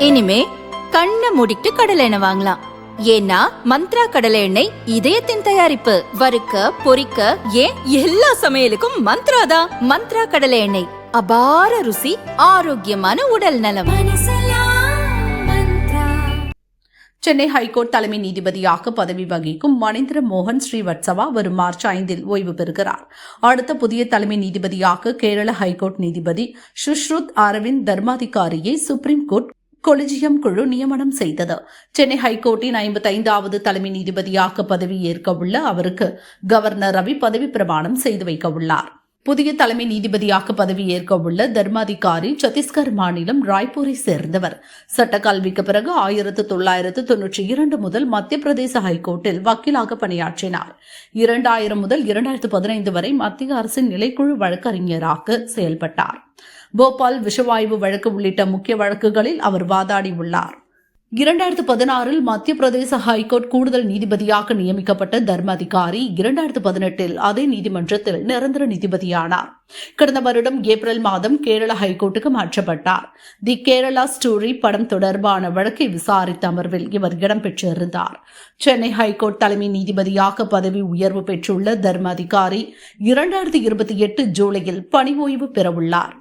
இனிமே கண்ணை மூடிட்டு கடலை எண்ணெய் வாங்கலாம். ஏன்னா மந்த்ரா கடலை எண்ணெய் இதயத்தின் தயாரிப்பு. வறுக்க பொரிக்க ஏன் எல்லா சமையலுக்கும் மந்த்ரா தான். மந்த்ரா கடலை எண்ணெய், அபார ருசி, ஆரோக்கியமான உடல் நலம். சென்னை ஹைகோர்ட் தலைமை நீதிபதியாக பதவி வகிக்கும் மணிந்திர மோகன் ஸ்ரீவத்சவா வரும் மார்ச் 5 ஓய்வு பெறுகிறார். அடுத்த புதிய தலைமை நீதிபதியாக கேரள ஹைகோர்ட் நீதிபதி சுஷ்ருத் அரவிந்த் தர்மாதிகாரியை சுப்ரீம் கோர்ட் கொலிஜியம் குழு நியமனம் செய்தது. சென்னை ஹைகோர்ட்டின் 55வது தலைமை நீதிபதியாக பதவி ஏற்க உள்ள அவருக்கு கவர்னர் ரவி பதவி பிரமாணம் செய்து வைக்க உள்ளார். புதிய தலைமை நீதிபதியாக பதவி ஏற்க உள்ள தர்மாதிகாரி சத்தீஸ்கர் மாநிலம் ராய்ப்பூரை சேர்ந்தவர். சட்டக்கல்விக்கு பிறகு 1992 முதல் மத்திய பிரதேச ஹைகோர்ட்டில் வக்கீலாக பணியாற்றினார். 2000 முதல் 2015 வரை மத்திய அரசின் நிலைக்குழு வழக்கறிஞராக செயல்பட்டார். போபால் விஷவாயு வழக்கு உள்ளிட்ட முக்கிய வழக்குகளில் அவர் வாதாடியுள்ளார். 2016 மத்திய பிரதேச ஹைகோர்ட் கூடுதல் நீதிபதியாக நியமிக்கப்பட்ட தர்மாதிகாரி 2018 அதே நீதிமன்றத்தில் நிரந்தர நீதிபதியானார். கடந்த வருடம் ஏப்ரல் மாதம் கேரள ஹைகோர்ட்டுக்கு மாற்றப்பட்டார். தி கேரளா ஸ்டோரி படம் தொடர்பான வழக்கை விசாரித்த அமர்வில் இவர் இடம்பெற்றிருந்தார். சென்னை ஹைகோர்ட் தலைமை நீதிபதியாக பதவி உயர்வு பெற்றுள்ள தர்மாதிகாரி 2028 ஜூலையில் பணி ஓய்வு பெறவுள்ளார்.